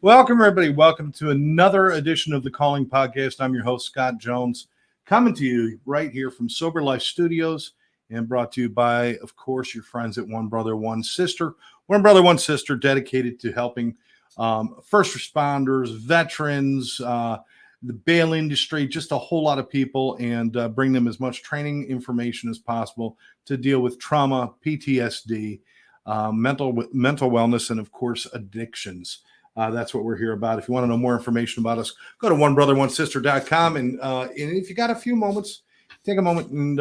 Welcome, everybody. Welcome to another edition of the Calling Podcast. I'm your host, Scott Jones, coming to you right here from Sober Life Studios and brought to you by, of course, your friends at One Brother, One Sister. One Brother, One Sister, dedicated to helping first responders, veterans, the bail industry, just a whole lot of people, and bring them as much training information as possible to deal with trauma, PTSD, mental wellness, and, of course, addictions. That's what we're here about. If you want to know more information about us, go to onebrother1sister.com. And if you got a few moments, take a moment and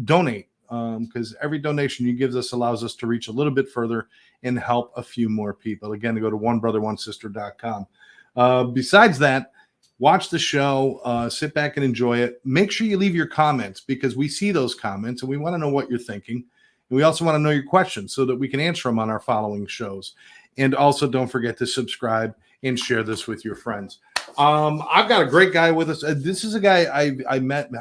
donate, because every donation you give us allows us to reach a little bit further and help a few more people. Again, to go to onebrother1sister.com. Besides that, watch the show, sit back and enjoy it. Make sure you leave your comments, because we see those comments and we want to know what you're thinking. And we also want to know your questions so that we can answer them on our following shows. And also, don't forget to subscribe and share this with your friends. I've got a great guy with us. This is a guy I met,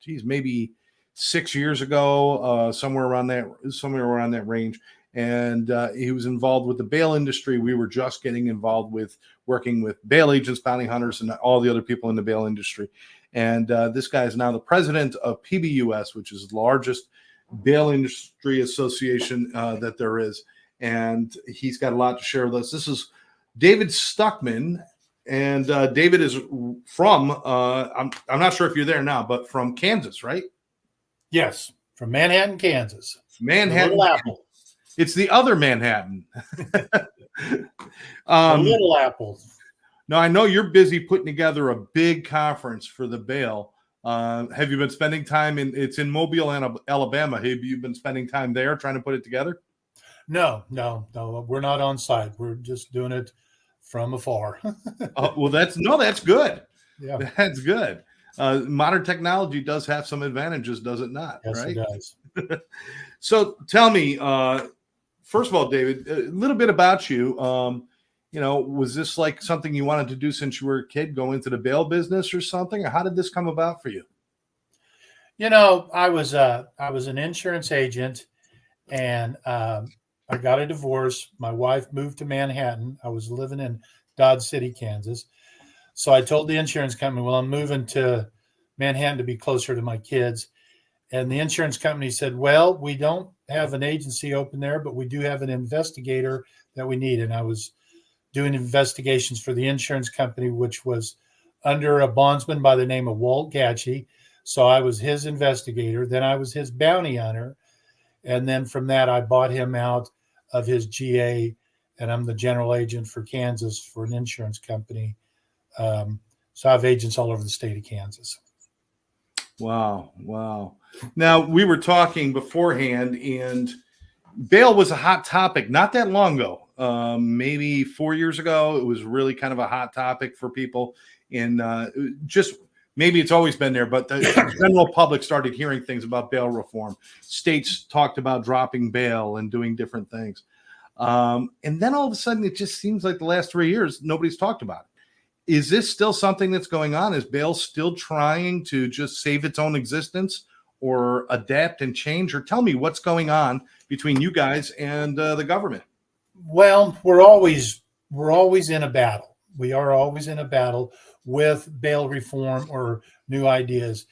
maybe 6 years ago, somewhere around that range. And he was involved with the bail industry. We were just getting involved with working with bail agents, bounty hunters, and all the other people in the bail industry. And this guy is now the president of PBUS, which is the largest bail industry association that there is. And he's got a lot to share with us. This is David Stuckman, and David is from, I'm not sure if you're there now, but from Kansas, right? Yes, from Manhattan, Kansas. Manhattan. Little Apple. It's the other Manhattan. Little Apple. Now, I know you're busy putting together a big conference for the bail. Have you been spending time it's in Mobile, Alabama. Have you been spending time there trying to put it together? No. We're not on site. We're just doing it from afar. Well, that's good. Yeah, that's good. Modern technology does have some advantages, does it not? Yes, right? It does. So tell me, first of all, David, a little bit about you. Was this like something you wanted to do since you were a kid, go into the bail business or something? Or how did this come about for you? I was an insurance agent, and I got a divorce. My wife moved to Manhattan. I was living in Dodge City, Kansas. So I told the insurance company, well, I'm moving to Manhattan to be closer to my kids. And the insurance company said, well, we don't have an agency open there, but we do have an investigator that we need. And I was doing investigations for the insurance company, which was under a bondsman by the name of Walt Gatchie. So I was his investigator. Then I was his bounty hunter. And then from that, I bought him out of his GA, and I'm the general agent for Kansas for an insurance company. So I have agents all over the state of Kansas. Wow. Now, we were talking beforehand, and bail was a hot topic not that long ago. Maybe 4 years ago, it was really kind of a hot topic for people. And just maybe it's always been there, but the general public started hearing things about bail reform. States talked about dropping bail and doing different things. And then all of a sudden, it just seems like the last 3 years, nobody's talked about it. Is this still something that's going on? Is bail still trying to just save its own existence or adapt and change? Or tell me what's going on between you guys and the government. Well, we're always in a battle. We are always in a battle with bail reform or new ideas.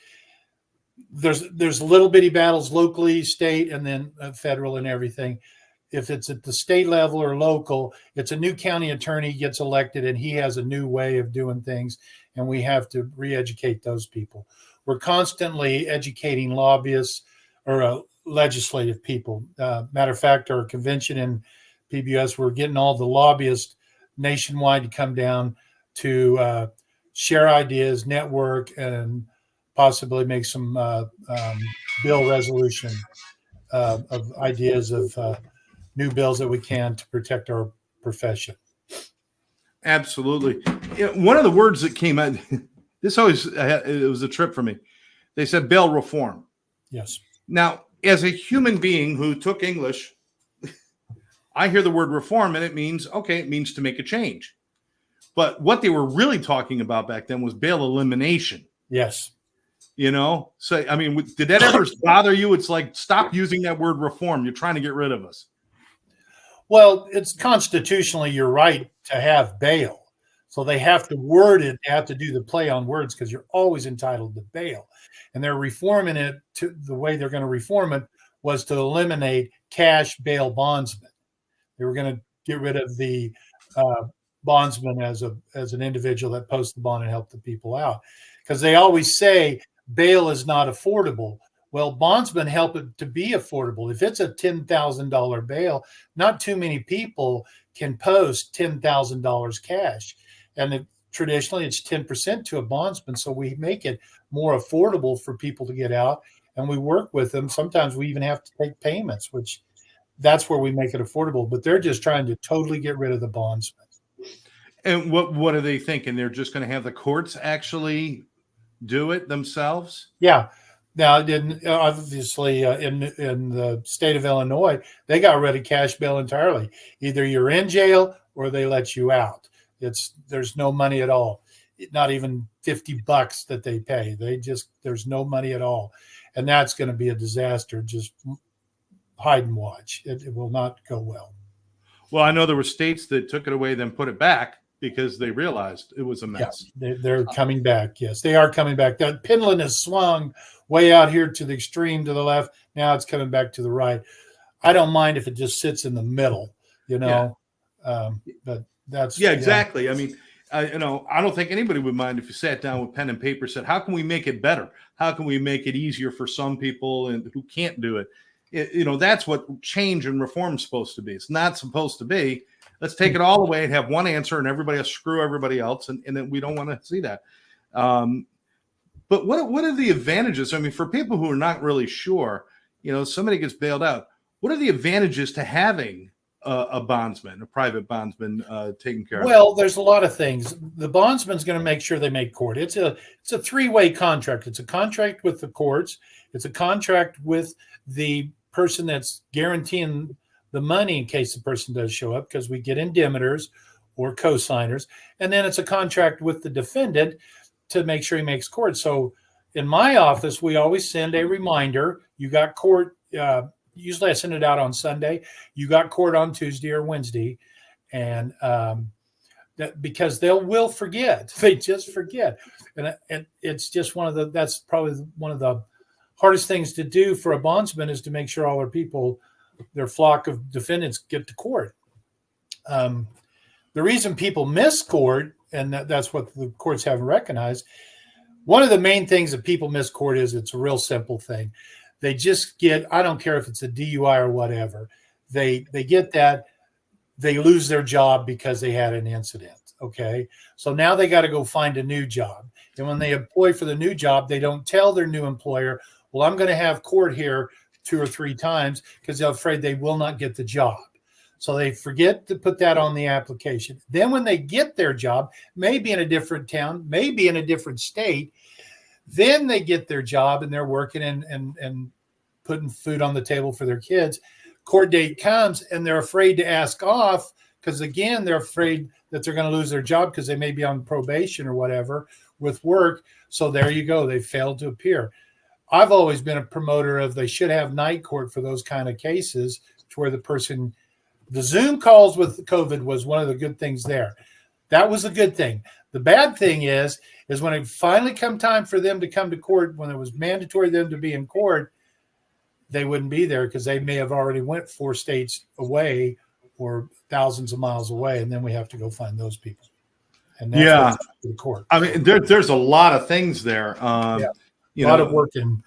There's little bitty battles locally, state, and then federal and everything. If it's at the state level or local, it's a new county attorney gets elected and he has a new way of doing things, and we have to re-educate those people. We're constantly educating lobbyists or legislative people. Matter of fact, our convention in PBS, we're getting all the lobbyists nationwide to come down to share ideas, network, and possibly make some bill resolution of ideas of new bills that we can to protect our profession. Absolutely. One of the words that came out, it was a trip for me. They said bail reform. Yes. Now, as a human being who took English, I hear the word reform and it means to make a change. But what they were really talking about back then was bail elimination. Yes. So, I mean, did that ever bother you? It's like, stop using that word reform. You're trying to get rid of us. Well, it's constitutionally your right to have bail. So they have to word it, they have to do the play on words because you're always entitled to bail. And they're reforming it to the way they're going to reform it was to eliminate cash bail bondsmen. They were going to get rid of the bondsman as an individual that posts the bond and help the people out, because they always say bail is not affordable. Well, bondsmen help it to be affordable. If it's a $10,000 bail, not too many people can post $10,000 cash, and traditionally it's 10% to a bondsman. So we make it more affordable for people to get out, and we work with them. Sometimes we even have to take payments, which that's where we make it affordable. But they're just trying to totally get rid of the bondsman. And what are they thinking? They're just going to have the courts actually do it themselves? Yeah. Now, obviously, in the state of Illinois, they got rid of cash bail entirely. Either you're in jail or they let you out. There's no money at all, not even $50 that they pay. There's no money at all, and that's going to be a disaster. Just hide and watch. It will not go well. Well, I know there were states that took it away, then put it back because they realized it was a mess. Yeah, they're coming back. Yes, they are coming back. That pendulum has swung way out here to the extreme to the left. Now it's coming back to the right. I don't mind if it just sits in the middle, but that's exactly. Yeah. I mean, I don't think anybody would mind if you sat down with pen and paper and said, how can we make it better? How can we make it easier for some people and who can't do it? That's what change and reform is supposed to be. It's not supposed to be, let's take it all away and have one answer and everybody will screw everybody else. And then we don't want to see that. But what are the advantages? I mean, for people who are not really sure, somebody gets bailed out. What are the advantages to having a bondsman, a private bondsman taken care of? Well, there's a lot of things. The bondsman's going to make sure they make court. It's a three-way contract. It's a contract with the courts. It's a contract with the person that's guaranteeing the money in case the person does show up, because we get indemnitors or co-signers. And then it's a contract with the defendant to make sure he makes court. So in my office, we always send a reminder. You got court. Usually I send it out on Sunday. You got court on Tuesday or Wednesday. And because will forget. They just forget. And it's just that's probably one of the hardest things to do for a bondsman, is to make sure all their people, their flock of defendants, get to court. The reason people miss court, and that's what the courts haven't recognized, one of the main things that people miss court is, it's a real simple thing. They just I don't care if it's a DUI or whatever, they get that, they lose their job because they had an incident. Okay. So now they got to go find a new job. And when they apply for the new job, they don't tell their new employer, well, I'm going to have court here 2 or 3 times, because they're afraid they will not get the job. So they forget to put that on the application. Then when they get their job, maybe in a different town, maybe in a different state, then they get their job and they're working and putting food on the table for their kids. Court date comes and they're afraid to ask off, because again, they're afraid that they're going to lose their job because they may be on probation or whatever with work. So there you go. They failed to appear. I've always been a promoter of, they should have night court for those kind of cases, to where the Zoom calls with COVID was one of the good things there. That was a good thing. The bad thing is when it finally come time for them to come to court, when it was mandatory them to be in court, they wouldn't be there because they may have already went 4 states away or thousands of miles away, and then we have to go find those people. And that's the court. I mean, there's a lot of things there. A lot of work and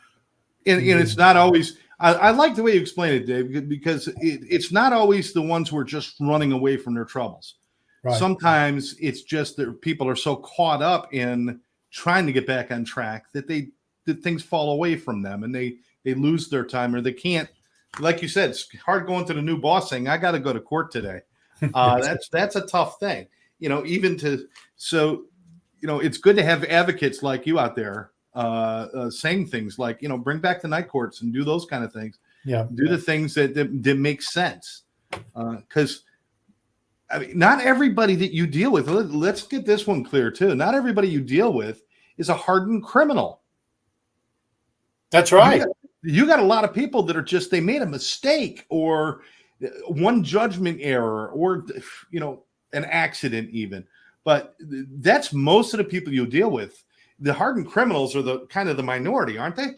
it's not always. I like the way you explain it, Dave, because it's not always the ones who are just running away from their troubles. Right. Sometimes it's just that people are so caught up in trying to get back on track that things fall away from them, and they lose their time, or they can't. Like you said, it's hard going to the new boss saying, "I got to go to court today." That's a tough thing, it's good to have advocates like you out there saying things like, bring back the night courts and do those kind of things. Yeah, do the things that make sense. Because not everybody that you deal with. Let's get this one clear too. Not everybody you deal with is a hardened criminal. That's right. You got a lot of people that are just, they made a mistake, or one judgment error, or an accident even. But that's most of the people you deal with. The hardened criminals are the kind of the minority, aren't they?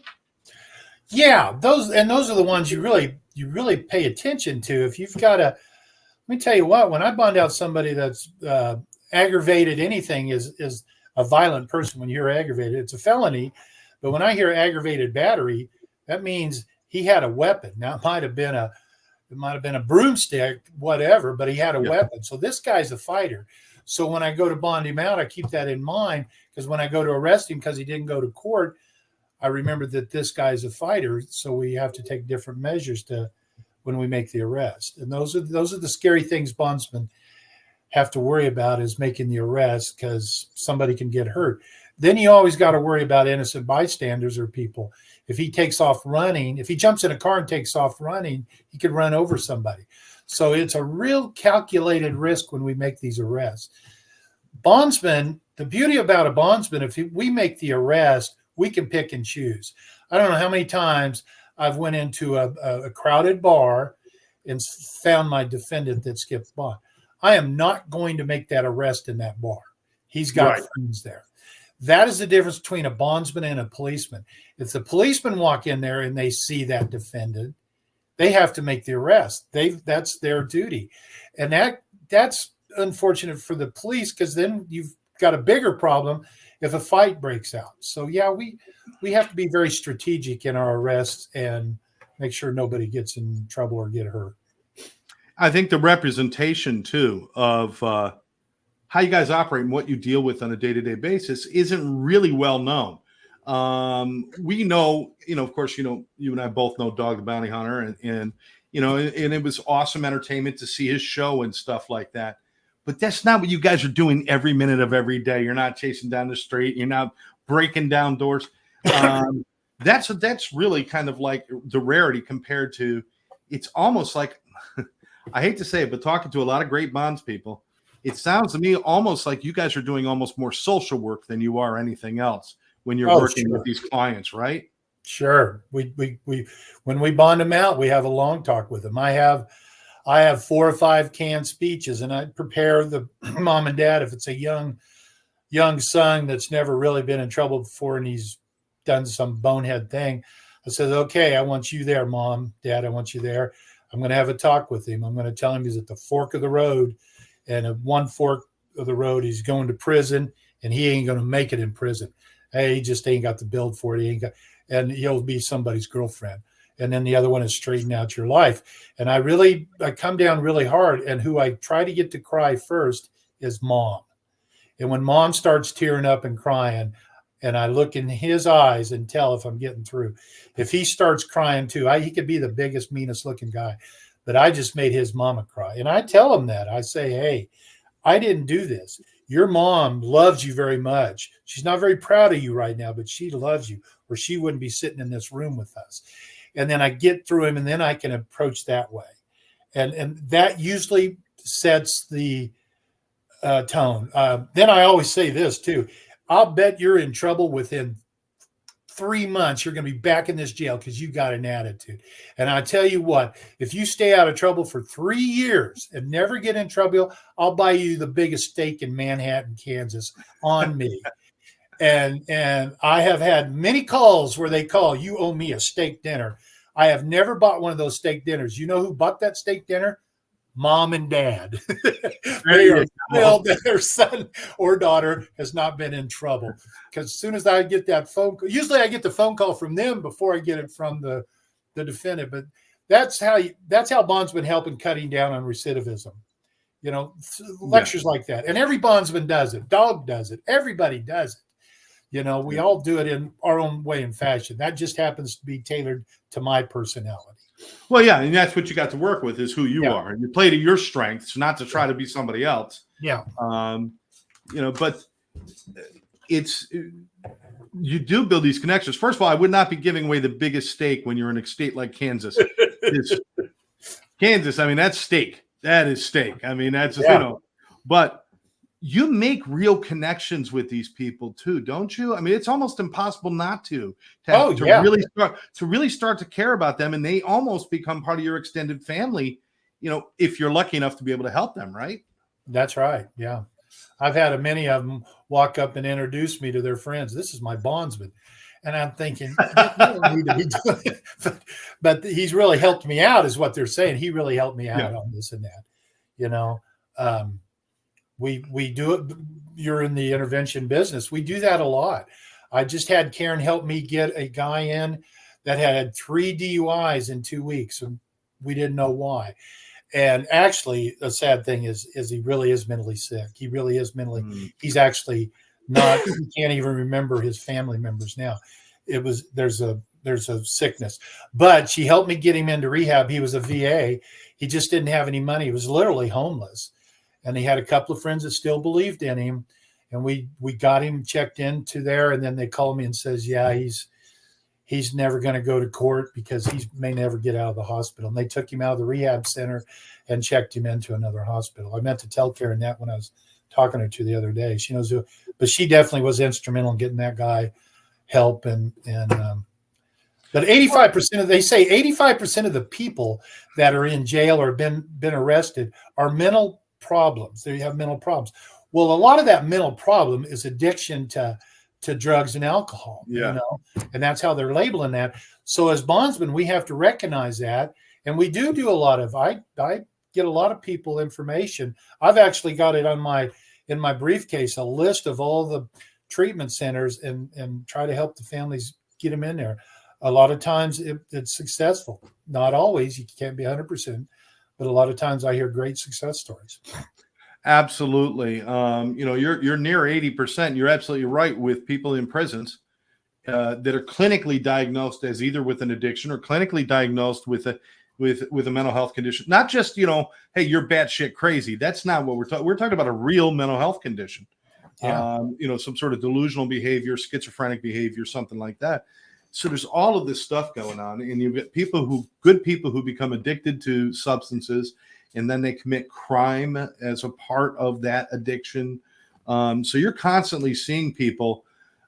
Yeah, those are the ones you really pay attention to. If you've got let me tell you what, when I bond out somebody that's aggravated anything is a violent person. When you're aggravated, it's a felony. But when I hear aggravated battery, that means he had a weapon. Now it might have been a broomstick, whatever, but he had a weapon. So this guy's a fighter. So when I go to bond him out, I keep that in mind, because when I go to arrest him because he didn't go to court, I remember that this guy's a fighter. So we have to take different measures when we make the arrest. And those are the scary things bondsmen have to worry about, is making the arrest, because somebody can get hurt. Then you always got to worry about innocent bystanders or people. If he takes off running, if he jumps in a car and takes off running, he could run over somebody. So it's a real calculated risk when we make these arrests. Bondsmen, the beauty about a bondsman, if we make the arrest, we can pick and choose. I don't know how many times I've went into a crowded bar and found my defendant that skipped bond. I am not going to make that arrest in that bar. He's got friends there. That is the difference between a bondsman and a policeman. If the policemen walk in there and they see that defendant, they have to make the arrest. That's their duty. And that's unfortunate for the police, because then you've got a bigger problem if a fight breaks out. So yeah, we have to be very strategic in our arrests and make sure nobody gets in trouble or get hurt. I think the representation too of how you guys operate and what you deal with on a day-to-day basis isn't really well known. We know, of course, you and I both know Dog the Bounty Hunter, and it was awesome entertainment to see his show and stuff like that. But that's not what you guys are doing every minute of every day. You're not chasing down the street. You're not breaking down doors. That's really kind of like the rarity compared to, it's almost like, I hate to say it, but talking to a lot of great bonds people, it sounds to me almost like you guys are doing almost more social work than you are anything else when you're working with these clients, right? Sure. We when we bond them out, we have a long talk with them. I have 4 or 5 canned speeches, and I prepare the mom and dad. If it's a young son that's never really been in trouble before and he's done some bonehead thing, I said, okay, I want you there, mom, dad, I want you there. I'm going to have a talk with him. I'm going to tell him he's at the fork of the road, and at one fork of the road, he's going to prison, and he ain't going to make it in prison. Hey, he just ain't got the build for it. And he'll be somebody's girlfriend. And then the other one is straighten out your life. And I come down really hard. And who I try to get to cry first is mom. And when mom starts tearing up and crying, and I look in his eyes and tell if I'm getting through. If he starts crying too, he could be the biggest, meanest looking guy, but I just made his mama cry. And I tell him that. I say, hey, I didn't do this. Your mom loves you very much. She's not very proud of you right now, but she loves you, or she wouldn't be sitting in this room with us. And then I get through him, and then I can approach that way. And that usually sets the tone. Then I always say this too. I'll bet you're in trouble within 3 months. You're going to be back in this jail because you got an attitude. And I tell you what, if you stay out of trouble for 3 years and never get in trouble, I'll buy you the biggest steak in Manhattan, Kansas on me. And I have had many calls where they call, you owe me a steak dinner. I have never bought one of those steak dinners. You know who bought that steak dinner? Mom and dad. They are thrilled that their son or daughter has not been in trouble. Because as soon as I get that phone call, usually I get the phone call from them before I get it from the defendant. But that's how bondsmen help in cutting down on recidivism. Lectures like that. And every bondsman does it. Dog does it. Everybody does it. We all do it in our own way and fashion. That just happens to be tailored to my personality. Well, yeah, and that's what you got to work with is who you are. And you play to your strengths, not to try to be somebody else. Yeah. But you do build these connections. First of all, I would not be giving away the biggest steak when you're in a state like Kansas. Kansas, I mean, that's steak. That is steak. I mean, that's, but you make real connections with these people too, don't you? I mean, it's almost impossible not to really start to care about them, and they almost become part of your extended family if you're lucky enough to be able to help them, right? That's right. Yeah. I've had many of them walk up and introduce me to their friends. This is my bondsman. And I'm thinking, you don't need to be doing it. But he's really helped me out, is what they're saying. He really helped me out on this and that. We do it. You're in the intervention business. We do that a lot. I just had Karen help me get a guy in that had 3 DUIs in 2 weeks, and we didn't know why. And actually, the sad thing is he really is mentally sick. He really is mentally. He's actually not. He can't even remember his family members now. There's a sickness, but she helped me get him into rehab. He was a VA. He just didn't have any money. He was literally homeless, and he had a couple of friends that still believed in him. And we got him checked into there, and then they called me and says, yeah, he's never going to go to court because he may never get out of the hospital. And they took him out of the rehab center and checked him into another hospital. I meant to tell Karen that when I was talking to her the other day. She knows who, but she definitely was instrumental in getting that guy help. But 85% they say 85% of the people that are in jail or been arrested are mental problems. They have mental problems. Well, a lot of that mental problem is addiction to drugs and alcohol, and that's how they're labeling that. So as bondsmen, we have to recognize that. And we do a lot of, I get a lot of people information. I've actually got it in my briefcase, a list of all the treatment centers and try to help the families get them in there. A lot of times it's successful. Not always, you can't be 100%, but a lot of times I hear great success stories. Absolutely. You're near 80%. You're absolutely right with people in prisons that are clinically diagnosed as either with an addiction or clinically diagnosed with a mental health condition. Not just, hey, you're batshit crazy. That's not what we're talking. We're talking about a real mental health condition. Yeah. Some sort of delusional behavior, schizophrenic behavior, something like that. So there's all of this stuff going on, and you've got good people who become addicted to substances, and then they commit crime as a part of that addiction. So you're constantly seeing people.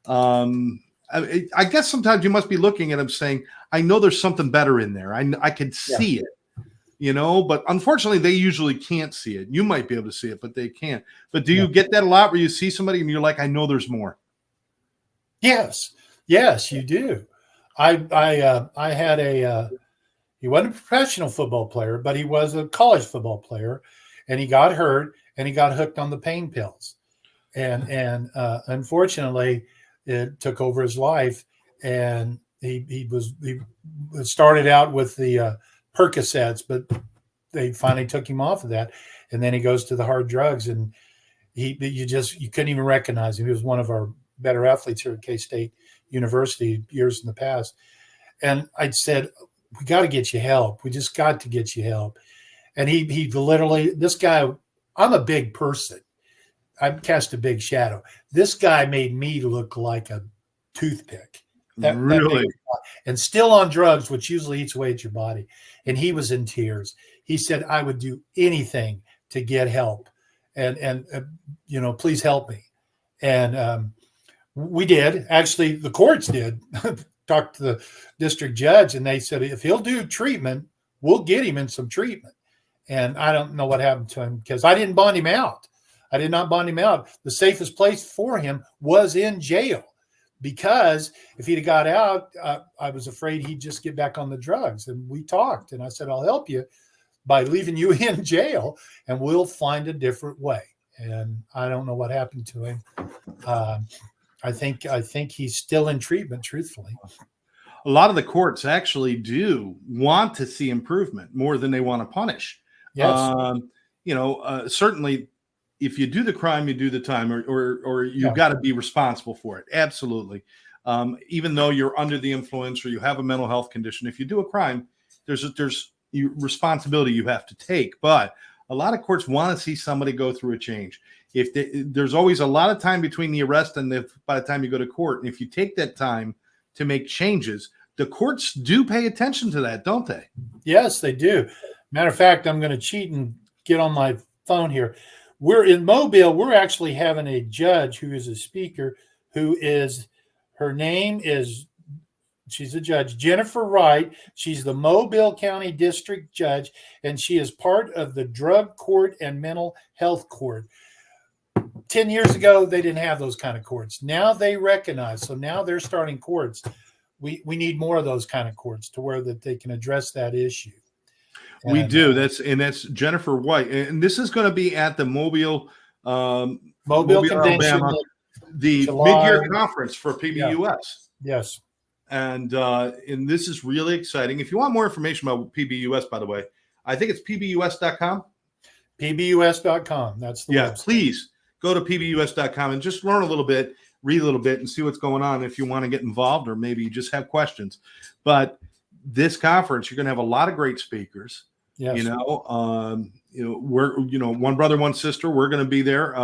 I guess sometimes you must be looking at them saying, I know there's something better in there. I can see it, but unfortunately they usually can't see it. You might be able to see it, but they can't. But do you get that a lot where you see somebody and you're like, I know there's more? Yes, you do. I had he wasn't a professional football player, but he was a college football player, and he got hurt and he got hooked on the pain pills. And unfortunately, it took over his life. And he started out with the Percocets, but they finally took him off of that. And then he goes to the hard drugs, and you couldn't even recognize him. He was one of our better athletes here at K-State University years in the past. And I'd said, we got to get you help. We just got to get you help. And he literally, this guy, I'm a big person. I cast a big shadow. This guy made me look like a toothpick. Really? And still on drugs, which usually eats away at your body. And he was in tears. He said, I would do anything to get help. And please help me. And we did. Actually, the courts did. Talked to the district judge, and they said, if he'll do treatment, we'll get him in some treatment. And I don't know what happened to him because I didn't bond him out. I did not bond him out. The safest place for him was in jail, because if he'd have got out, I was afraid he'd just get back on the drugs. And we talked, and I said, I'll help you by leaving you in jail, and we'll find a different way. And I don't know what happened to him. I think he's still in treatment, truthfully. A lot of the courts actually do want to see improvement more than they want to punish. Yes. Certainly if you do the crime, you do the time, or you've got to be responsible for it. Absolutely. Even though you're under the influence or you have a mental health condition, if you do a crime, there's responsibility you have to take. But a lot of courts want to see somebody go through a change. There's always a lot of time between the arrest and by the time you go to court. And if you take that time to make changes, the courts do pay attention to that, don't they? Yes, they do. Matter of fact, I'm going to cheat and get on my phone here. We're in Mobile. We're actually having a judge who is a speaker her name is She's a judge. Jennifer Wright. She's the Mobile County District Judge, and she is part of the Drug Court and Mental Health Court. 10 years ago, they didn't have those kind of courts. Now they recognize. So now they're starting courts. We need more of those kind of courts to where that they can address that issue. We do. That's Jennifer White, and this is going to be at the Mobile Convention, Alabama, the mid-year conference for PBUS. Yes. And this is really exciting. If you want more information about PBUS, by the way, I think it's pbus.com. pbus.com. That's the website. Please go to pbus.com and just learn a little bit, read a little bit, and see what's going on if you want to get involved or maybe you just have questions. But this conference, you're going to have a lot of great speakers. Yes. We're one brother, one sister. We're going to be there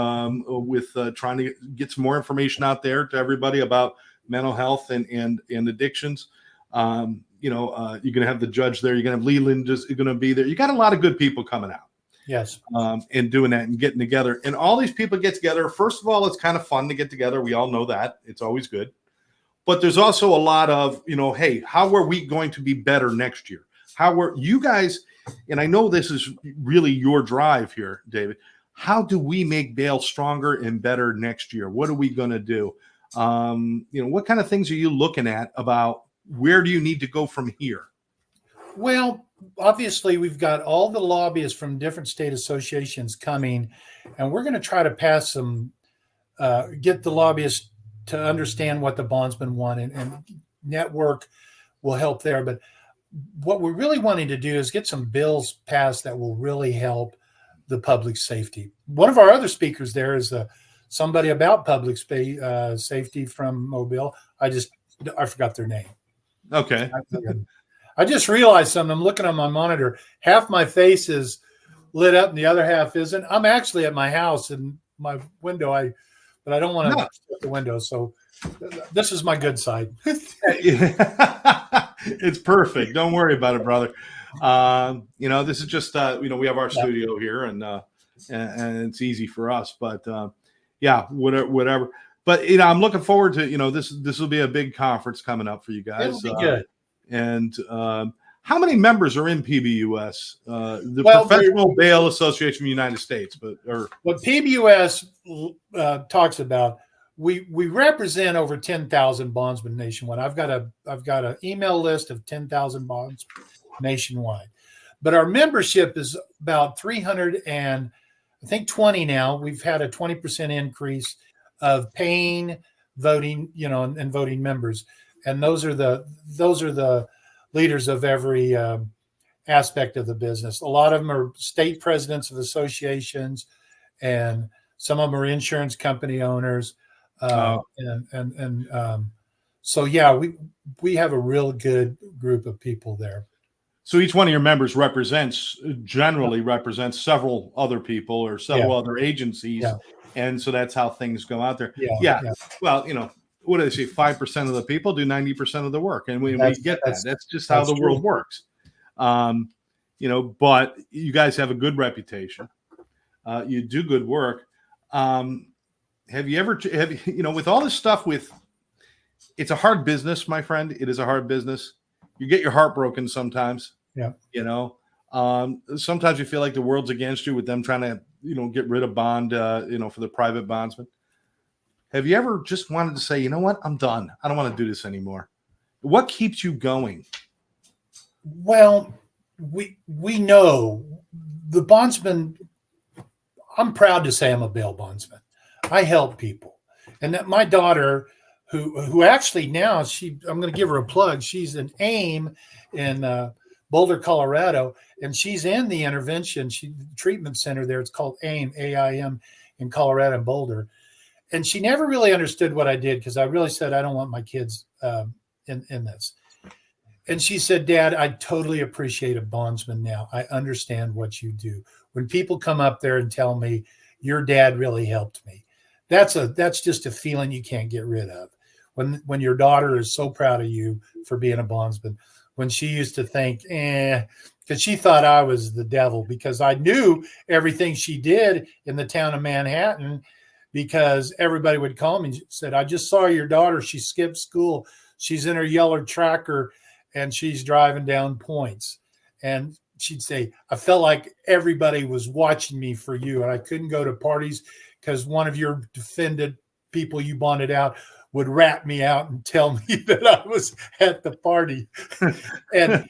with trying to get some more information out there to everybody about mental health and addictions. You're going to have the judge there. You're going to have Leland just going to be there. You got a lot of good people coming out. Yes. And doing that and getting together. And all these people get together. First of all, it's kind of fun to get together. We all know that. It's always good. But there's also a lot of, hey, how are we going to be better next year? How were you guys, and I know this is really your drive here, David. How do we make Bale stronger and better next year? What are we going to do? What kind of things are you looking at about where do you need to go from here? Well, obviously, we've got all the lobbyists from different state associations coming, and we're going to try to pass some, get the lobbyists to understand what the bondsmen want, and network will help there. But what we're really wanting to do is get some bills passed that will really help the public safety. One of our other speakers there is somebody about public safety from Mobile. I forgot their name. Okay. I just realized something. I'm looking on my monitor. Half my face is lit up and the other half isn't. I'm actually at my house and my window. But I don't want to shut the window. So this is my good side. It's perfect. Don't worry about it, brother. This is just, we have our studio here and it's easy for us, but whatever. But, I'm looking forward to, this will be a big conference coming up for you guys. It'll be good. And how many members are in PBUS? Professional Bail Association of the United States. What PBUS talks about, we represent over 10,000 bondsmen nationwide. I've got an email list of 10,000 bonds nationwide, but our membership is about 320 now. We've had a 20% increase of paying voting, and voting members. And those are the leaders of every aspect of the business. A lot of them are state presidents of associations, and some of them are insurance company owners. We have a real good group of people there. So each one of your members generally represents several other people or several other agencies. Yeah. And so that's how things go out there. Yeah. Well, what do they say? 5% of the people do 90% of the work. And we get that. That's just how the world works. But you guys have a good reputation. You do good work. Have you with all this stuff it's a hard business, my friend. It is a hard business. You get your heart broken sometimes. Yeah. Sometimes you feel like the world's against you with them trying to, get rid of bond, for the private bondsman. Have you ever just wanted to say, you know what? I'm done. I don't want to do this anymore. What keeps you going? Well, we know the bondsman. I'm proud to say I'm a bail bondsman. I help people. And that my daughter, who actually now I'm going to give her a plug. She's an AIM in Boulder, Colorado, and she's in the intervention treatment center there. It's called AIM, AIM, in Colorado and Boulder. And she never really understood what I did because I really said, I don't want my kids in this. And she said, Dad, I totally appreciate a bondsman now. I understand what you do. When people come up there and tell me, your dad really helped me, that's just a feeling you can't get rid of. When your daughter is so proud of you for being a bondsman, when she used to think, because she thought I was the devil because I knew everything she did in the town of Manhattan, because everybody would call me and said, I just saw your daughter. She skipped school she's in her yellow tracker and she's driving down points. And she'd say, I felt like everybody was watching me for you. And I couldn't go to parties because one of your defended people you bonded out would rat me out and tell me that I was at the party. and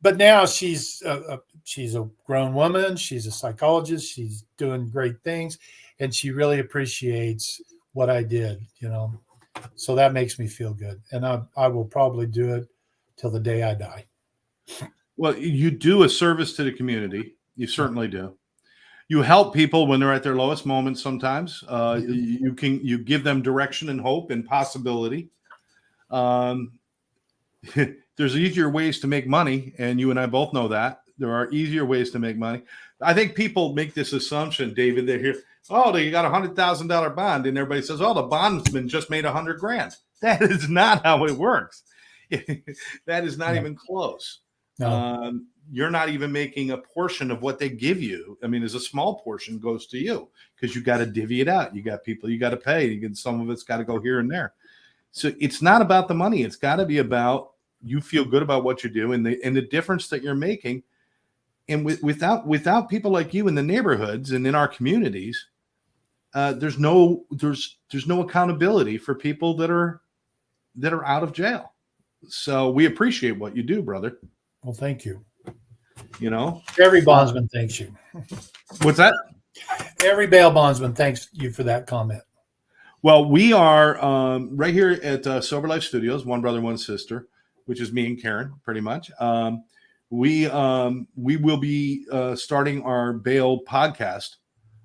but now she's a grown woman. She's a psychologist. She's doing great things. And she really appreciates what I did, So that makes me feel good. And I will probably do it till the day I die. Well, you do a service to the community. You certainly do. You help people when they're at their lowest moments. Sometimes you give them direction and hope and possibility. There's easier ways to make money, and you and I both know that there are easier ways to make money. I think people make this assumption, David. They hear, "Oh, they got $100,000 bond," and everybody says, "Oh, the bondsman just made $100,000." That is not how it works. That is not even close. No. You're not even making a portion of what they give you. I mean, as a small portion goes to you because you got to divvy it out. You got people you got to pay. Some of it's got to go here and there. So it's not about the money. It's got to be about you feel good about what you do and the difference that you're making. And without people like you in the neighborhoods and in our communities, there's no accountability for people that are out of jail. So we appreciate what you do, brother. Well, thank you. Every bondsman thanks you. What's that? Every bail bondsman thanks you for that comment. Well, we are right here at Sober Life Studios, One Brother, One Sister, which is me and Karen, pretty much. We will be starting our bail podcast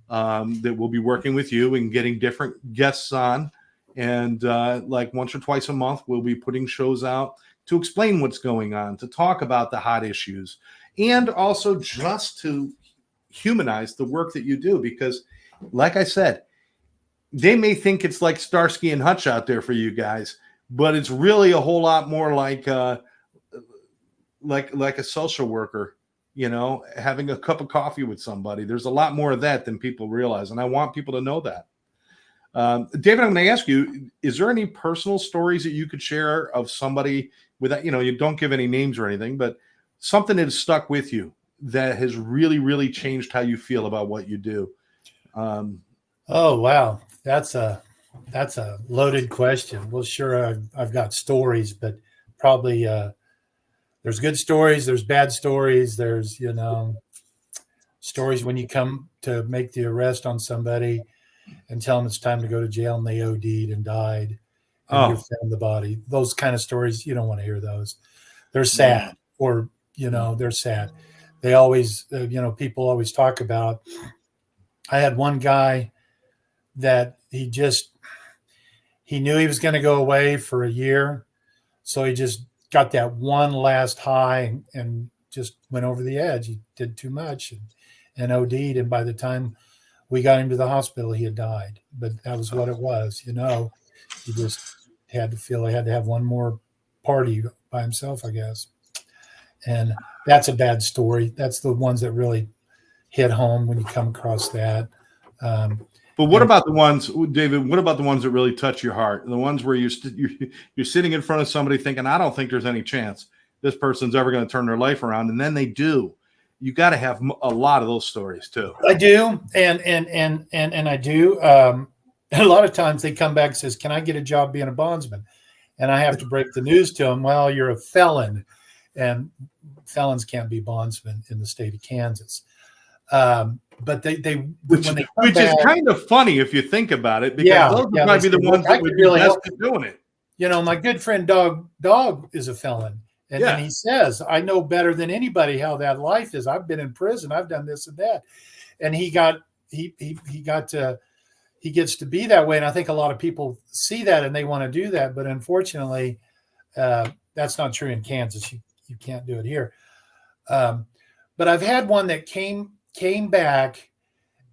that we'll be working with you and getting different guests on. And like once or twice a month, we'll be putting shows out to explain what's going on, to talk about the hot issues, and also just to humanize the work that you do. Because, like I said, they may think it's like Starsky and Hutch out there for you guys, but it's really a whole lot more like a social worker, having a cup of coffee with somebody. There's a lot more of that than people realize, and I want people to know that. David, I'm going to ask you, is there any personal stories that you could share of somebody without, you don't give any names or anything, but something that has stuck with you that has really, really changed how you feel about what you do? Oh, wow. That's a loaded question. Well, sure. I've got stories, but probably, there's good stories. There's bad stories. There's, stories when you come to make the arrest on somebody and tell them it's time to go to jail and they OD'd and died and you found the body. Those kind of stories, you don't want to hear those. They're sad or, they're sad. They always, people always talk about. I had one guy that he knew he was going to go away for a year. So he just got that one last high and just went over the edge. He did too much and OD'd. And by the time we got him to the hospital, he had died. But that was what it was. He just had to feel he had to have one more party by himself, I guess. And that's a bad story. That's the ones that really hit home when you come across that. But what about the ones, David? What about the ones that really touch your heart? The ones where you're sitting in front of somebody thinking, I don't think there's any chance this person's ever going to turn their life around, and then they do. You got to have a lot of those stories too. I do, and I do. A lot of times they come back and says, "Can I get a job being a bondsman?" And I have to break the news to them. Well, you're a felon, and felons can't be bondsmen in the state of Kansas. But which is kind of funny if you think about it, because those might be the ones that would be really best at doing it. My good friend Dog is a felon, and he says, "I know better than anybody how that life is. I've been in prison. I've done this and that," and he gets to be that way. And I think a lot of people see that and they want to do that, but unfortunately, that's not true in Kansas. You can't do it here. But I've had one that came back,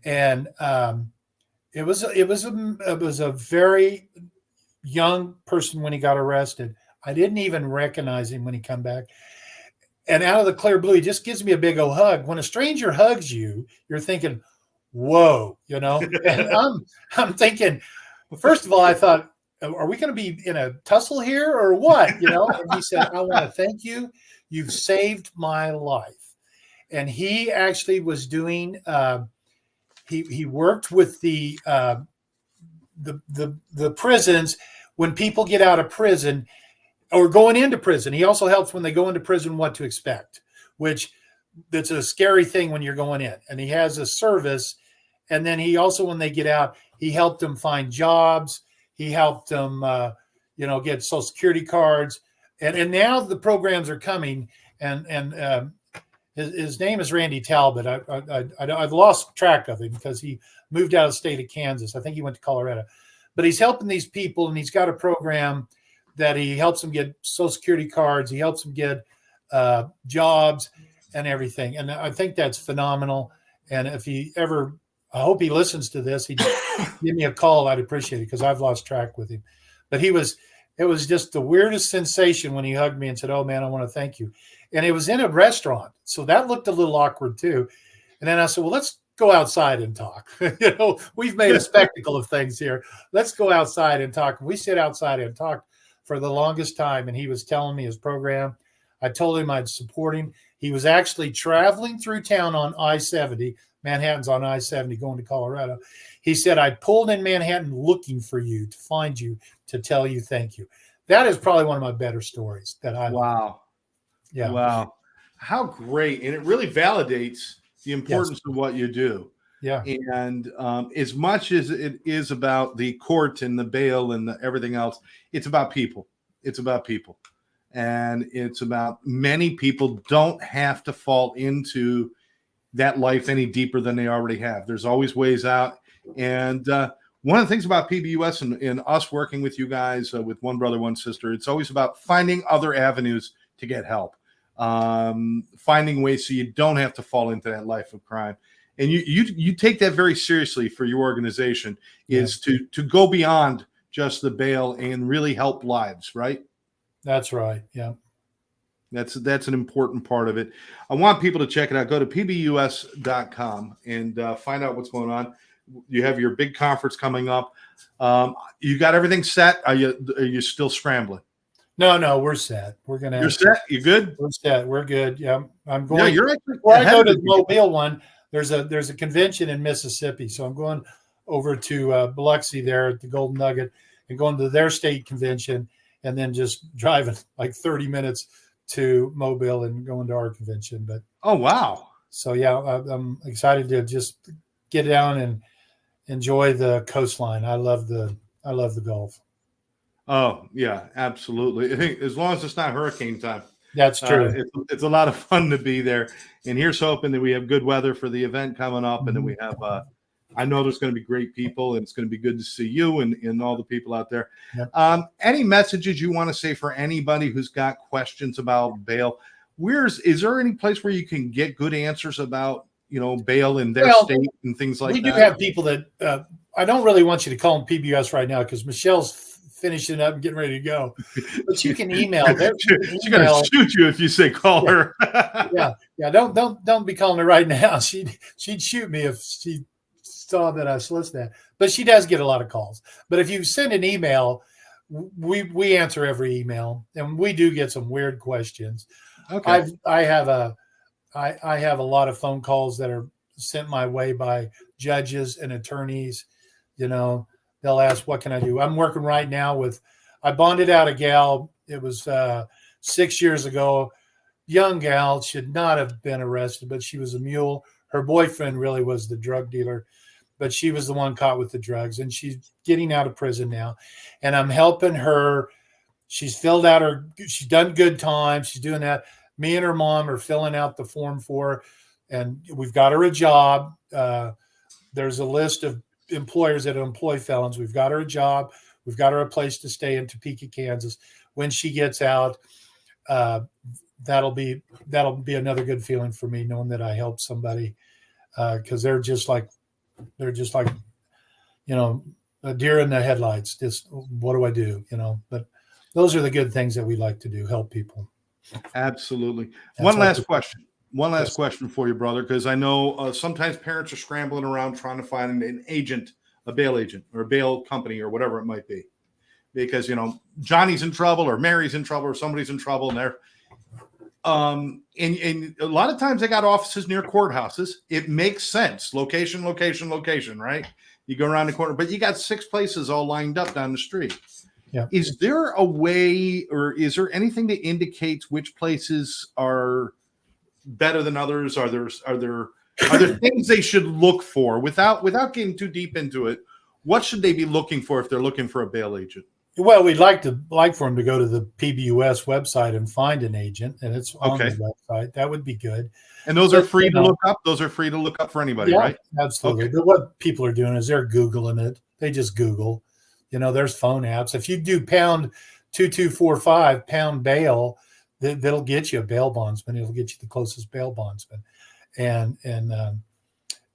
and it was a very young person when he got arrested. I didn't even recognize him when he come back, and out of the clear blue, he just gives me a big old hug. When a stranger hugs you, you're thinking, "Whoa," and I'm thinking. First of all, I thought, are we going to be in a tussle here or what? You know? And he said, I want to thank you. You've saved my life. And he actually was doing, he worked with the prisons when people get out of prison or going into prison. He also helps when they go into prison what to expect, which that's a scary thing when you're going in. And he has a service. And then he also, when they get out, he helped them find jobs. He helped them, get Social Security cards. And now the programs are coming. And his name is Randy Talbot. I've lost track of him because he moved out of the state of Kansas. I think he went to Colorado. But he's helping these people, and he's got a program that he helps them get Social Security cards. He helps them get jobs and everything. And I think that's phenomenal. And if he ever, I hope he listens to this, he'd give me a call. I'd appreciate it because I've lost track with him. But it was just the weirdest sensation when he hugged me and said, "Oh man, I want to thank you." And it was in a restaurant. So that looked a little awkward too. And then I said, well, let's go outside and talk. We've made a spectacle of things here. Let's go outside and talk. And we sit outside and talked for the longest time. And he was telling me his program. I told him I'd support him. He was actually traveling through town on I-70. Manhattan's on I-70 going to Colorado. He said, I pulled in Manhattan looking for you, to find you, to tell you thank you. That is probably one of my better stories that I Wow. Yeah. Wow. How great. And it really validates the importance of what you do. Yeah. And as much as it is about the court and the bail and everything else, it's about people. It's about people. And it's about many people don't have to fall into that life any deeper than they already have. There's always ways out. And one of the things about PBUS and us working with you guys, with One Brother, One Sister, it's always about finding other avenues to get help, finding ways so you don't have to fall into that life of crime. And you take that very seriously for your organization, is to go beyond just the bail and really help lives, right? That's right. Yeah. That's an important part of it. I want people to check it out. Go to pbus.com and find out what's going on. You have your big conference coming up. You got everything set? Are you still scrambling? No, we're set. We're gonna. You're set. You good? We're set. We're good. Yeah, I'm going. No, you're actually before I go to the Mobile one. There's a convention in Mississippi, so I'm going over to Biloxi there at the Golden Nugget and going to their state convention, and then just driving like 30 minutes to Mobile and going to our convention. But oh wow! So yeah, I'm excited to just get down and enjoy the coastline. I love the Gulf. Oh yeah, absolutely. I think as long as it's not hurricane time. That's true. It's a lot of fun to be there. And here's hoping that we have good weather for the event coming up, and then we have. I know there's going to be great people, and it's going to be good to see you and all the people out there. Yep. Any messages you want to say for anybody who's got questions about bail? Is there any place where you can get good answers about bail in their state and things like that? We do have people that I don't really want you to call them PBS right now because Michelle's finishing up and getting ready to go. But you can email. She's going to shoot you if you say call her. Yeah. Don't be calling her right now. She'd shoot me if she saw that I solicited that. But she does get a lot of calls. But if you send an email, we answer every email, and we do get some weird questions. Okay. I have a lot of phone calls that are sent my way by judges and attorneys. They'll ask, what can I do? I'm working right now I bonded out a gal. It was 6 years ago. Young gal, should not have been arrested, but she was a mule. Her boyfriend really was the drug dealer, but she was the one caught with the drugs, and she's getting out of prison now. And I'm helping her. She's she's done good time. She's doing that. Me and her mom are filling out the form for her, and we've got her a job. There's a list of employers that employ felons. We've got her a job. We've got her a place to stay in Topeka, Kansas. When she gets out, that'll be another good feeling for me, knowing that I helped somebody, because they're just like a deer in the headlights. Just what do I do? But those are the good things that we like to do, help people. Absolutely. One last question for you, brother, because I know sometimes parents are scrambling around trying to find an agent, a bail agent or a bail company or whatever it might be. because Johnny's in trouble or Mary's in trouble or somebody's in trouble, and they're and a lot of times they got offices near courthouses. It makes sense. Location, right? You go around the corner, but you got 6 places all lined up down the street. Yeah. Is there a way, or is there anything that indicates which places are better than others? Are there things they should look for without getting too deep into it? What should they be looking for if they're looking for a bail agent? Well, we'd like for them to go to the PBUS website and find an agent, and it's on the website. That would be good. And those are free to look up. Those are free to look up for anybody, right? Absolutely. Okay. But what people are doing is they're Googling it. They just Google. There's phone apps. If you do pound 2245 pound bail, that'll get you a bail bondsman. It'll get you the closest bail bondsman, and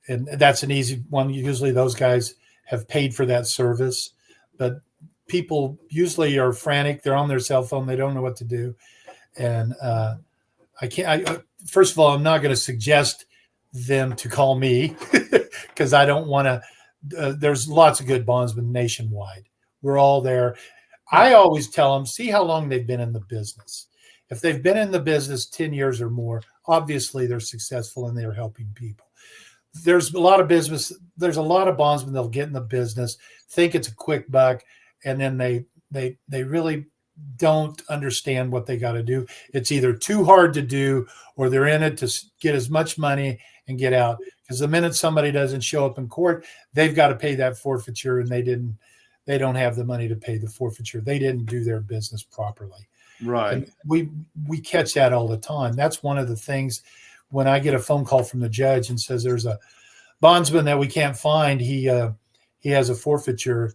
that's an easy one. Usually, those guys have paid for that service, but people usually are frantic. They're on their cell phone. They don't know what to do. And first of all, I'm not going to suggest them to call me because I don't want to. There's lots of good bondsmen nationwide. We're all there. I always tell them, see how long they've been in the business. If they've been in the business 10 years or more, obviously they're successful and they're helping people. There's a lot of business. There's a lot of bondsmen that'll get in the business, think it's a quick buck, and then they really don't understand what they got to do. It's either too hard to do or they're in it to get as much money and get out. Because the minute somebody doesn't show up in court, they've got to pay that forfeiture, and they don't have the money to pay the forfeiture. They didn't do their business properly. Right. And we catch that all the time. That's one of the things when I get a phone call from the judge and says there's a bondsman that we can't find. He has a forfeiture.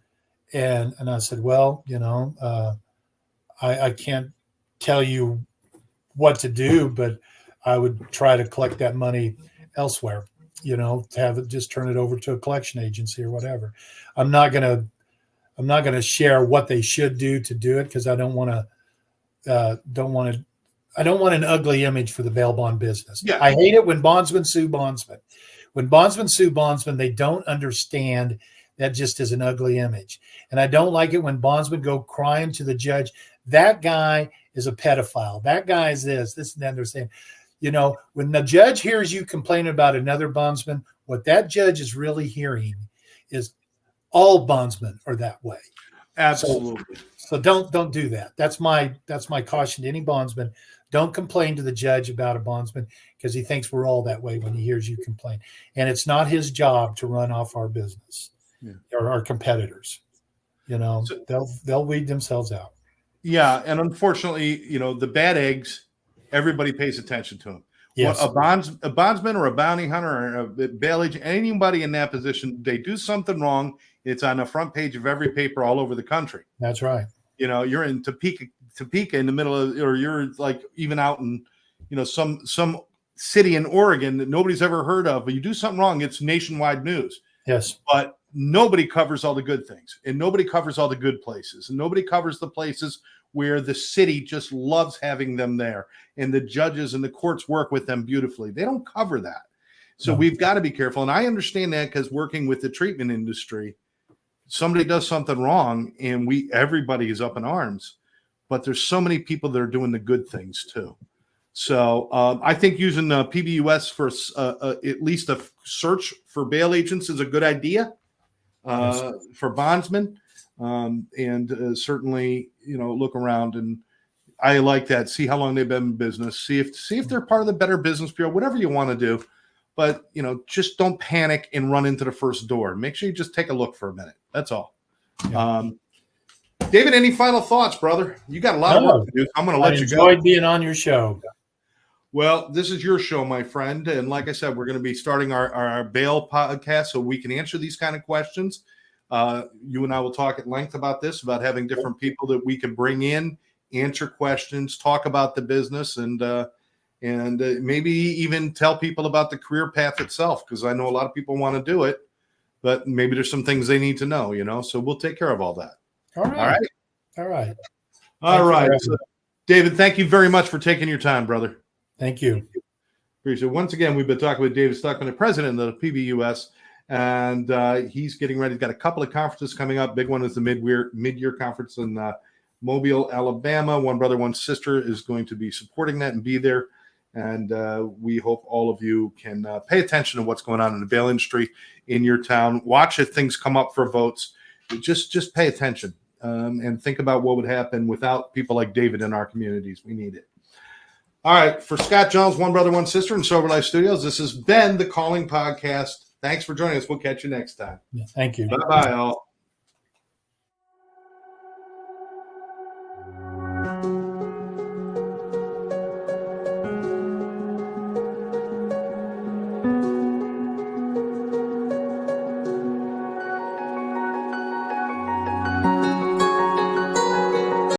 And I said, well, I can't tell you what to do, but I would try to collect that money elsewhere, to have it, just turn it over to a collection agency or whatever. I'm not going to share what they should do to do it, because I don't want an ugly image for the bail bond business. Yeah. I hate it when bondsmen sue bondsmen. When bondsmen sue bondsmen, they don't understand that just is an ugly image. And I don't like it when bondsmen go crying to the judge, that guy is a pedophile. That guy is this, and that. They're saying, when the judge hears you complain about another bondsman, what that judge is really hearing is all bondsmen are that way. Absolutely. So don't do that. That's my caution to any bondsman. Don't complain to the judge about a bondsman, because he thinks we're all that way when he hears you complain. And it's not his job to run off our business. Yeah. Or our competitors. They'll weed themselves out. Yeah, and unfortunately, the bad eggs, everybody pays attention to them. Yes. A bondsman or a bounty hunter or a bail agent, anybody in that position, they do something wrong, it's on the front page of every paper all over the country. That's right. You're in Topeka in the middle of, or you're like even out in, some city in Oregon that nobody's ever heard of, but you do something wrong, it's nationwide news. Yes. But nobody covers all the good things, and nobody covers all the good places, and nobody covers the places where the city just loves having them there, and the judges and the courts work with them beautifully. They don't cover that. So we've got to be careful. And I understand that, because working with the treatment industry, somebody does something wrong and everybody is up in arms, but there's so many people that are doing the good things too. So I think using the PBUS for at least a search for bail agents is a good idea. For bondsmen, and certainly, look around, and I like that. See how long they've been in business. See if they're part of the Better Business Bureau. Whatever you want to do, but just don't panic and run into the first door. Make sure you just take a look for a minute. That's all. Yeah. David, any final thoughts, brother? You got a lot of work to do. I'm going to let you go. I enjoyed being on your show. Well, this is your show, my friend. And like I said, we're going to be starting our bail podcast so we can answer these kind of questions. You and I will talk at length about this, about having different people that we can bring in, answer questions, talk about the business, and maybe even tell people about the career path itself, because I know a lot of people want to do it, but maybe there's some things they need to know, so we'll take care of all that. All right. So, David, thank you very much for taking your time, brother. Thank you. Appreciate it. Once again, we've been talking with David Stuckman, the president of the PBUS, and he's getting ready. He's got a couple of conferences coming up. Big one is the mid-year conference in Mobile, Alabama. One brother, one sister is going to be supporting that and be there. And we hope all of you can pay attention to what's going on in the bail industry in your town. Watch if things come up for votes. Just pay attention and think about what would happen without people like David in our communities. We need it. All right. For Scott Jones, One Brother, One Sister in Sober Life Studios, this has been the Calling Podcast. Thanks for joining us. We'll catch you next time. Yeah, thank you. Bye-bye, all.